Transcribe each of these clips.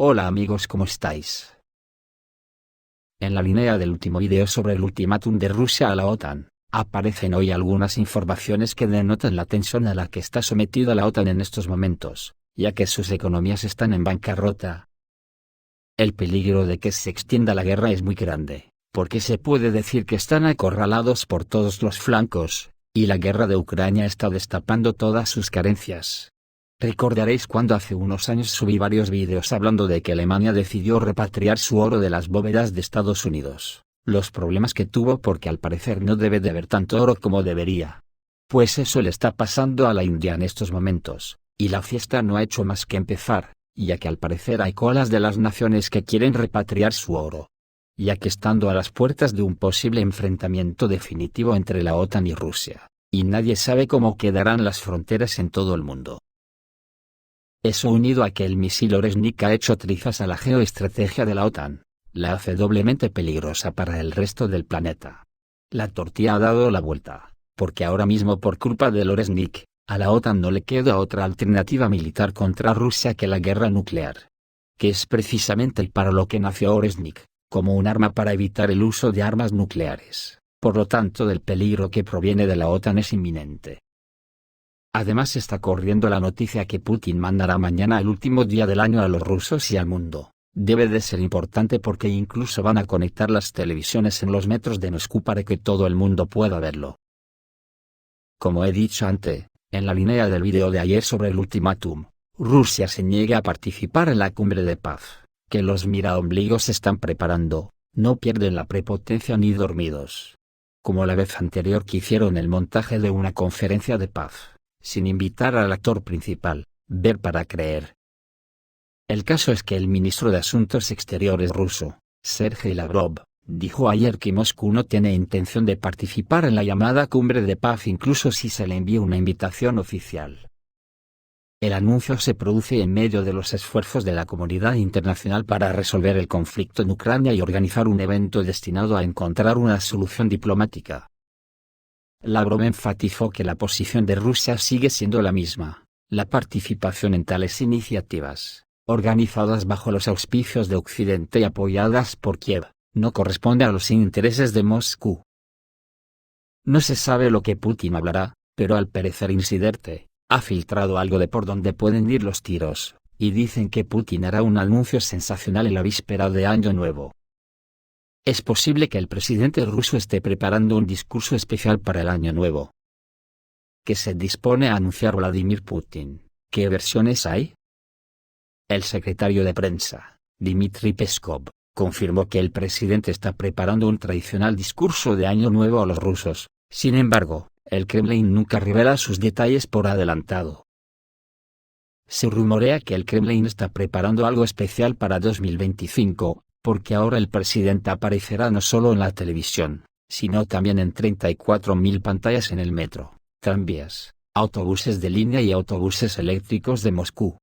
Hola amigos, ¿cómo estáis? En la línea del último video sobre el ultimátum de Rusia a la OTAN, aparecen hoy algunas informaciones que denotan la tensión a la que está sometida la OTAN en estos momentos, ya que sus economías están en bancarrota. El peligro de que se extienda la guerra es muy grande, porque se puede decir que están acorralados por todos los flancos, y la guerra de Ucrania está destapando todas sus carencias. Recordaréis cuando hace unos años subí varios vídeos hablando de que Alemania decidió repatriar su oro de las bóvedas de Estados Unidos, los problemas que tuvo porque al parecer no debe de haber tanto oro como debería. Pues eso le está pasando a la India en estos momentos, y la fiesta no ha hecho más que empezar, ya que al parecer hay colas de las naciones que quieren repatriar su oro. Ya que estando a las puertas de un posible enfrentamiento definitivo entre la OTAN y Rusia, y nadie sabe cómo quedarán las fronteras en todo el mundo. Eso unido a que el misil Oresnik ha hecho trizas a la geoestrategia de la OTAN, la hace doblemente peligrosa para el resto del planeta. La tortilla ha dado la vuelta, porque ahora mismo por culpa del Oresnik, a la OTAN no le queda otra alternativa militar contra Rusia que la guerra nuclear. Que es precisamente para lo que nació Oresnik, como un arma para evitar el uso de armas nucleares. Por lo tanto, el peligro que proviene de la OTAN es inminente. Además está corriendo la noticia que Putin mandará mañana el último día del año a los rusos y al mundo. Debe de ser importante porque incluso van a conectar las televisiones en los metros de Moscú para que todo el mundo pueda verlo. Como he dicho antes, en la línea del video de ayer sobre el ultimátum, Rusia se niega a participar en la cumbre de paz, que los miraombligos están preparando, no pierden la prepotencia ni dormidos. Como la vez anterior que hicieron el montaje de una conferencia de paz, sin invitar al actor principal, ver para creer. El caso es que el ministro de Asuntos Exteriores ruso, Sergei Lavrov, dijo ayer que Moscú no tiene intención de participar en la llamada cumbre de paz incluso si se le envía una invitación oficial. El anuncio se produce en medio de los esfuerzos de la comunidad internacional para resolver el conflicto en Ucrania y organizar un evento destinado a encontrar una solución diplomática. Lavrov enfatizó que la posición de Rusia sigue siendo la misma: la participación en tales iniciativas, organizadas bajo los auspicios de Occidente y apoyadas por Kiev, no corresponde a los intereses de Moscú. No se sabe lo que Putin hablará, pero al parecer Insiderte ha filtrado algo de por dónde pueden ir los tiros, y dicen que Putin hará un anuncio sensacional en la víspera de Año Nuevo. Es posible que el presidente ruso esté preparando un discurso especial para el Año Nuevo, que se dispone a anunciar Vladimir Putin. ¿Qué versiones hay? El secretario de prensa, Dmitry Peskov, confirmó que el presidente está preparando un tradicional discurso de Año Nuevo a los rusos. Sin embargo, el Kremlin nunca revela sus detalles por adelantado. Se rumorea que el Kremlin está preparando algo especial para 2025, porque ahora el presidente aparecerá no solo en la televisión, sino también en 34.000 pantallas en el metro, tranvías, autobuses de línea y autobuses eléctricos de Moscú.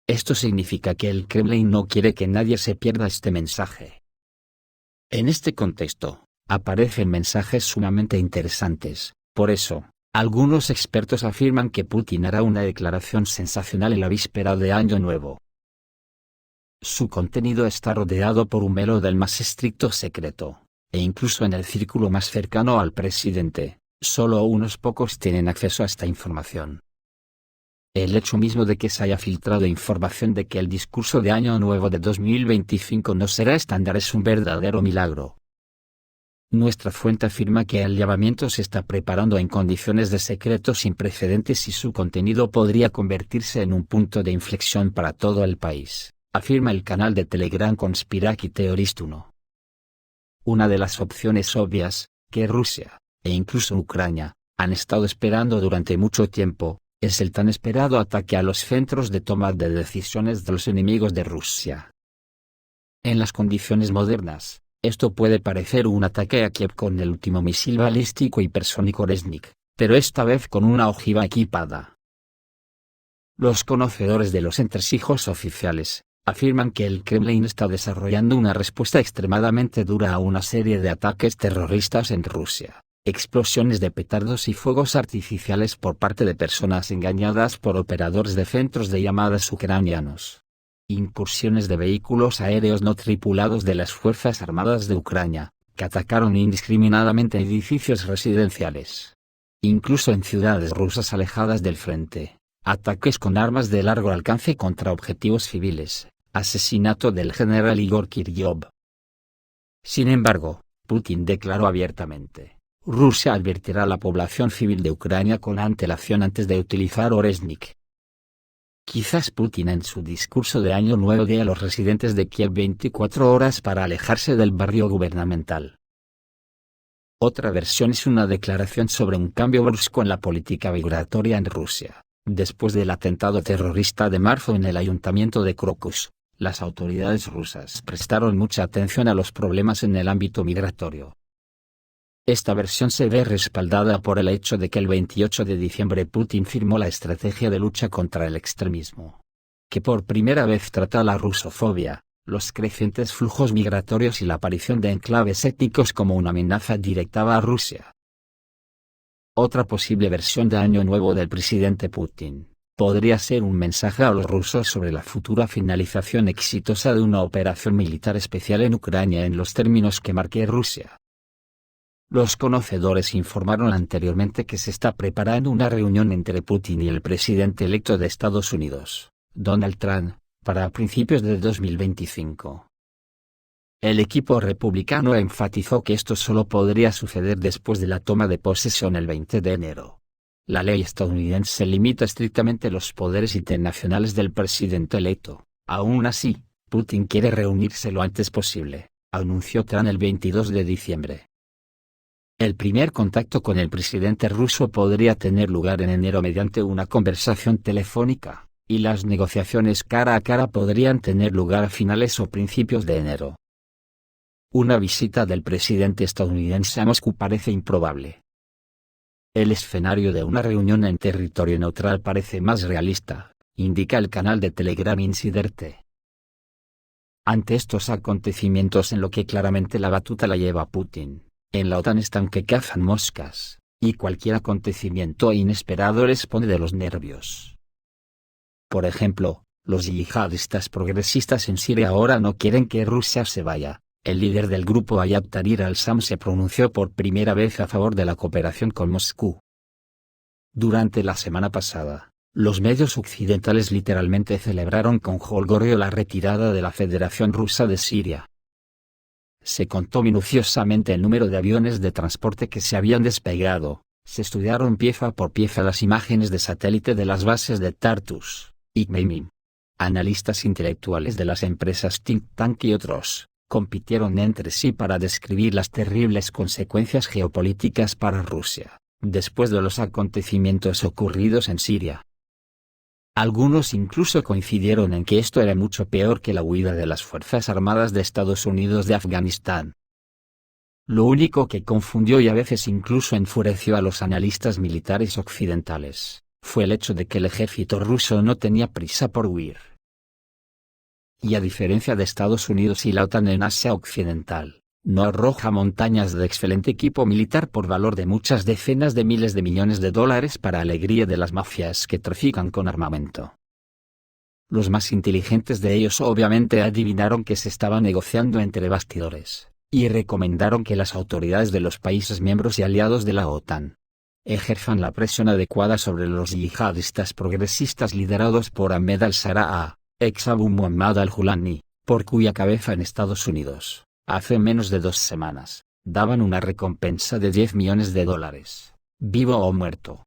Esto significa que el Kremlin no quiere que nadie se pierda este mensaje. En este contexto, aparecen mensajes sumamente interesantes. Por eso, algunos expertos afirman que Putin hará una declaración sensacional en la víspera de Año Nuevo. Su contenido está rodeado por un velo del más estricto secreto, e incluso en el círculo más cercano al presidente, solo unos pocos tienen acceso a esta información. El hecho mismo de que se haya filtrado información de que el discurso de Año Nuevo de 2025 no será estándar es un verdadero milagro. Nuestra fuente afirma que el llamamiento se está preparando en condiciones de secreto sin precedentes y su contenido podría convertirse en un punto de inflexión para todo el país, afirma el canal de Telegram Conspiracy Theorist 1. Una de las opciones obvias, que Rusia, e incluso Ucrania, han estado esperando durante mucho tiempo, es el tan esperado ataque a los centros de toma de decisiones de los enemigos de Rusia. En las condiciones modernas, esto puede parecer un ataque a Kiev con el último misil balístico hipersónico Oresnik, pero esta vez con una ojiva equipada. Los conocedores de los entresijos oficiales afirman que el Kremlin está desarrollando una respuesta extremadamente dura a una serie de ataques terroristas en Rusia, explosiones de petardos y fuegos artificiales por parte de personas engañadas por operadores de centros de llamadas ucranianos. incursiones de vehículos aéreos no tripulados de las Fuerzas Armadas de Ucrania, que atacaron indiscriminadamente edificios residenciales. Incluso en ciudades rusas alejadas del frente, ataques con armas de largo alcance contra objetivos civiles, asesinato del general Igor Kirillov. Sin embargo, Putin declaró abiertamente: Rusia advertirá a la población civil de Ucrania con antelación antes de utilizar Oresnik. Quizás Putin en su discurso de Año Nuevo dé a los residentes de Kiev 24 horas para alejarse del barrio gubernamental. Otra versión es una declaración sobre un cambio brusco en la política migratoria en Rusia. Después del atentado terrorista de marzo en el ayuntamiento de Crocus, las autoridades rusas prestaron mucha atención a los problemas en el ámbito migratorio. Esta versión se ve respaldada por el hecho de que el 28 de diciembre Putin firmó la estrategia de lucha contra el extremismo, que por primera vez trata la rusofobia, los crecientes flujos migratorios y la aparición de enclaves étnicos como una amenaza directa a Rusia. Otra posible versión de Año Nuevo del presidente Putin podría ser un mensaje a los rusos sobre la futura finalización exitosa de una operación militar especial en Ucrania en los términos que marque Rusia. Los conocedores informaron anteriormente que se está preparando una reunión entre Putin y el presidente electo de Estados Unidos, Donald Trump, para principios de 2025. El equipo republicano enfatizó que esto solo podría suceder después de la toma de posesión el 20 de enero. La ley estadounidense limita estrictamente los poderes internacionales del presidente electo. Aún así, Putin quiere reunirse lo antes posible, anunció Trump el 22 de diciembre. El primer contacto con el presidente ruso podría tener lugar en enero mediante una conversación telefónica, y las negociaciones cara a cara podrían tener lugar a finales o principios de enero. Una visita del presidente estadounidense a Moscú parece improbable. El escenario de una reunión en territorio neutral parece más realista, indica el canal de Telegram Inciderte. Ante estos acontecimientos en lo que claramente la batuta la lleva Putin, en la OTAN están que cazan moscas, y cualquier acontecimiento inesperado les pone de los nervios. Por ejemplo, los yihadistas progresistas en Siria ahora no quieren que Rusia se vaya. El líder del grupo Ayat Tahrir al-Sham se pronunció por primera vez a favor de la cooperación con Moscú. Durante la semana pasada, los medios occidentales literalmente celebraron con jolgorio la retirada de la Federación Rusa de Siria. Se contó minuciosamente el número de aviones de transporte que se habían despegado, se estudiaron pieza por pieza las imágenes de satélite de las bases de Tartus y Khmeimim. Analistas intelectuales de las empresas Think Tank y otros compitieron entre sí para describir las terribles consecuencias geopolíticas para Rusia, después de los acontecimientos ocurridos en Siria. Algunos incluso coincidieron en que esto era mucho peor que la huida de las Fuerzas Armadas de Estados Unidos de Afganistán. Lo único que confundió y a veces incluso enfureció a los analistas militares occidentales, fue el hecho de que el ejército ruso no tenía prisa por huir. Y a diferencia de Estados Unidos y la OTAN en Asia Occidental, no arroja montañas de excelente equipo militar por valor de muchas decenas de miles de millones de dólares para alegría de las mafias que trafican con armamento. Los más inteligentes de ellos obviamente adivinaron que se estaba negociando entre bastidores, y recomendaron que las autoridades de los países miembros y aliados de la OTAN ejerzan la presión adecuada sobre los yihadistas progresistas liderados por Ahmed al-Sharaa, ex Abu Muhammad al-Julani, por cuya cabeza en Estados Unidos, hace menos de 2 semanas, daban una recompensa de $10 millones, vivo o muerto.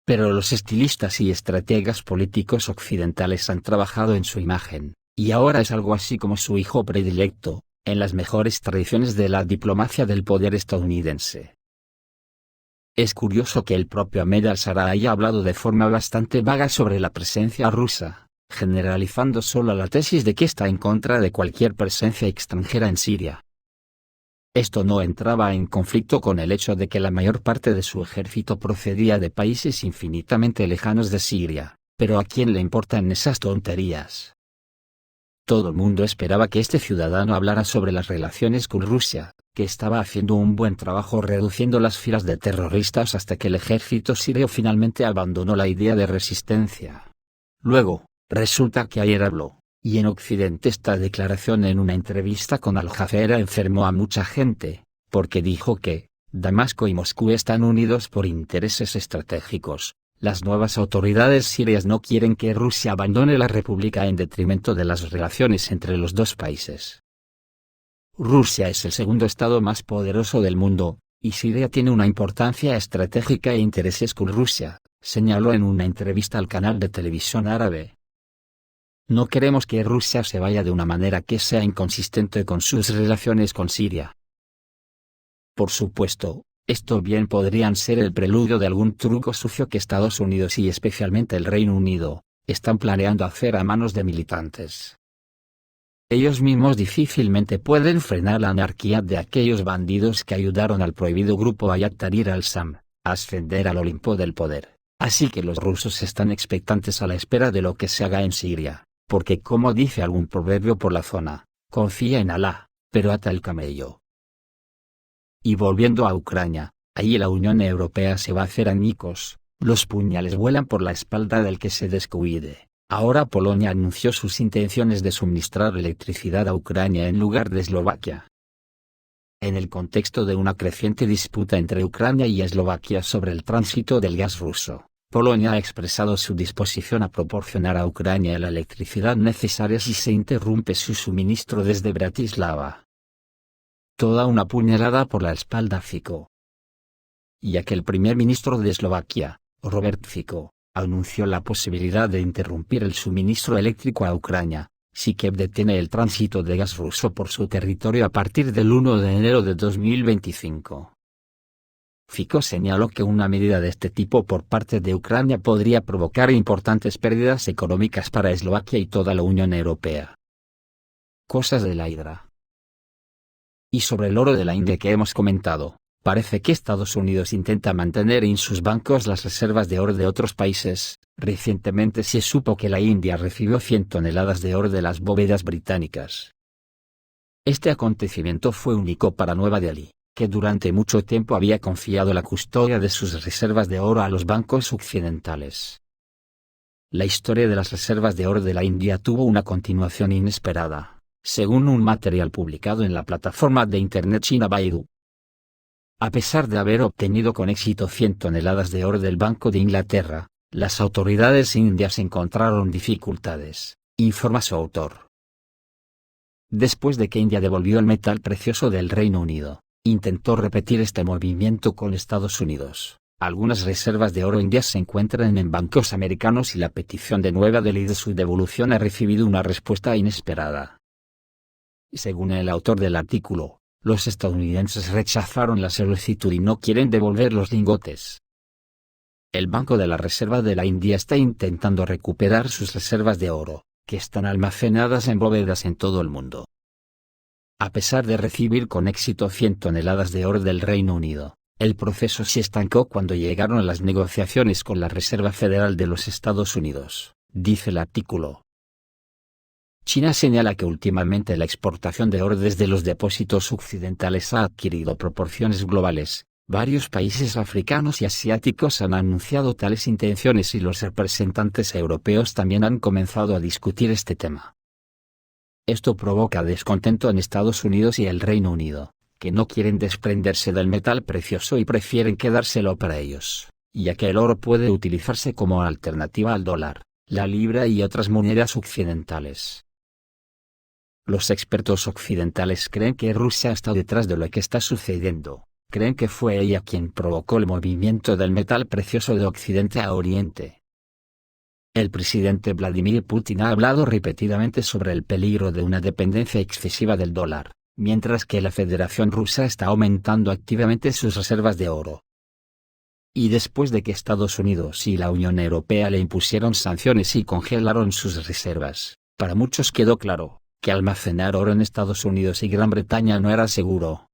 Pero los estilistas y estrategas políticos occidentales han trabajado en su imagen, y ahora es algo así como su hijo predilecto, en las mejores tradiciones de la diplomacia del poder estadounidense. Es curioso que el propio Ahmed al-Sharaa haya hablado de forma bastante vaga sobre la presencia rusa, generalizando solo la tesis de que está en contra de cualquier presencia extranjera en Siria. Esto no entraba en conflicto con el hecho de que la mayor parte de su ejército procedía de países infinitamente lejanos de Siria, pero ¿a quién le importan esas tonterías? Todo el mundo esperaba que este ciudadano hablara sobre las relaciones con Rusia, que estaba haciendo un buen trabajo reduciendo las filas de terroristas hasta que el ejército sirio finalmente abandonó la idea de resistencia. Luego, resulta que ayer habló, Y en Occidente esta declaración en una entrevista con Al Jazeera enfermó a mucha gente, porque dijo que Damasco y Moscú están unidos por intereses estratégicos. Las nuevas autoridades sirias no quieren que Rusia abandone la república en detrimento de las relaciones entre los dos países. Rusia es el segundo estado más poderoso del mundo, y Siria tiene una importancia estratégica e intereses con Rusia, señaló en una entrevista al canal de televisión árabe. No queremos que Rusia se vaya de una manera que sea inconsistente con sus relaciones con Siria. Por supuesto, esto bien podrían ser el preludio de algún truco sucio que Estados Unidos y especialmente el Reino Unido están planeando hacer a manos de militantes. Ellos mismos difícilmente pueden frenar la anarquía de aquellos bandidos que ayudaron al prohibido grupo Hayat Tahrir al-Sham a ascender al Olimpo del poder, así que los rusos están expectantes a la espera de lo que se haga en Siria, porque como dice algún proverbio por la zona, confía en Alá, pero ata el camello. Y volviendo a Ucrania, allí la Unión Europea se va a hacer añicos, los puñales vuelan por la espalda del que se descuide. Ahora Polonia anunció sus intenciones de suministrar electricidad a Ucrania en lugar de Eslovaquia. En el contexto de una creciente disputa entre Ucrania y Eslovaquia sobre el tránsito del gas ruso, Polonia ha expresado su disposición a proporcionar a Ucrania la electricidad necesaria si se interrumpe su suministro desde Bratislava. Toda una puñalada por la espalda Fico. Ya que el primer ministro de Eslovaquia, Robert Fico, anunció la posibilidad de interrumpir el suministro eléctrico a Ucrania, si Kiev detiene el tránsito de gas ruso por su territorio a partir del 1 de enero de 2025. Fico señaló que una medida de este tipo por parte de Ucrania podría provocar importantes pérdidas económicas para Eslovaquia y toda la Unión Europea. Cosas de la hidra. Y sobre el oro de la India que hemos comentado, parece que Estados Unidos intenta mantener en sus bancos las reservas de oro de otros países. Recientemente se supo que la India recibió 100 toneladas de oro de las bóvedas británicas. Este acontecimiento fue único para Nueva Delhi, que durante mucho tiempo había confiado la custodia de sus reservas de oro a los bancos occidentales. La historia de las reservas de oro de la India tuvo una continuación inesperada, según un material publicado en la plataforma de Internet china Baidu. A pesar de haber obtenido con éxito 100 toneladas de oro del Banco de Inglaterra, las autoridades indias encontraron dificultades, informa su autor. Después de que India devolvió el metal precioso del Reino Unido, intentó repetir este movimiento con Estados Unidos. Algunas reservas de oro indias se encuentran en bancos americanos y la petición de Nueva Delhi de su devolución ha recibido una respuesta inesperada. Según el autor del artículo, los estadounidenses rechazaron la solicitud y no quieren devolver los lingotes. El Banco de la Reserva de la India está intentando recuperar sus reservas de oro, que están almacenadas en bóvedas en todo el mundo. A pesar de recibir con éxito 100 toneladas de oro del Reino Unido, el proceso se estancó cuando llegaron a las negociaciones con la Reserva Federal de los Estados Unidos, dice el artículo. China señala que últimamente la exportación de oro desde los depósitos occidentales ha adquirido proporciones globales. Varios países africanos y asiáticos han anunciado tales intenciones y los representantes europeos también han comenzado a discutir este tema. Esto provoca descontento en Estados Unidos y el Reino Unido, que no quieren desprenderse del metal precioso y prefieren quedárselo para ellos, ya que el oro puede utilizarse como alternativa al dólar, la libra y otras monedas occidentales. Los expertos occidentales creen que Rusia está detrás de lo que está sucediendo, creen que fue ella quien provocó el movimiento del metal precioso de Occidente a Oriente. El presidente Vladimir Putin ha hablado repetidamente sobre el peligro de una dependencia excesiva del dólar, mientras que la Federación Rusa está aumentando activamente sus reservas de oro. Y después de que Estados Unidos y la Unión Europea le impusieron sanciones y congelaron sus reservas, para muchos quedó claro que almacenar oro en Estados Unidos y Gran Bretaña no era seguro.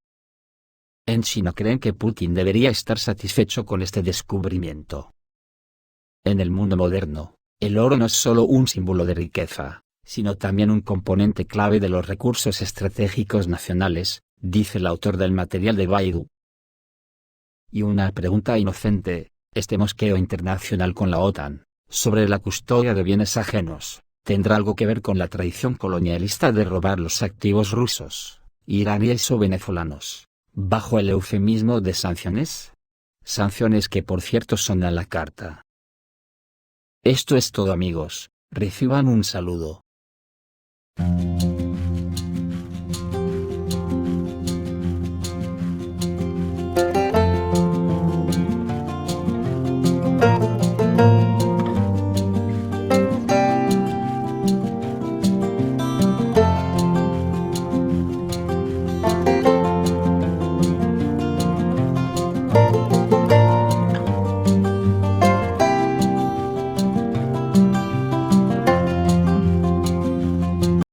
En China creen que Putin debería estar satisfecho con este descubrimiento. En el mundo moderno, el oro no es solo un símbolo de riqueza, sino también un componente clave de los recursos estratégicos nacionales, dice el autor del material de Baidu. Y una pregunta inocente, este mosqueo internacional con la OTAN, sobre la custodia de bienes ajenos, ¿Tendrá algo que ver con la tradición colonialista de robar los activos rusos, iraníes o venezolanos, bajo el eufemismo de sanciones? Sanciones que por cierto son a la carta. Esto es todo amigos, reciban un saludo.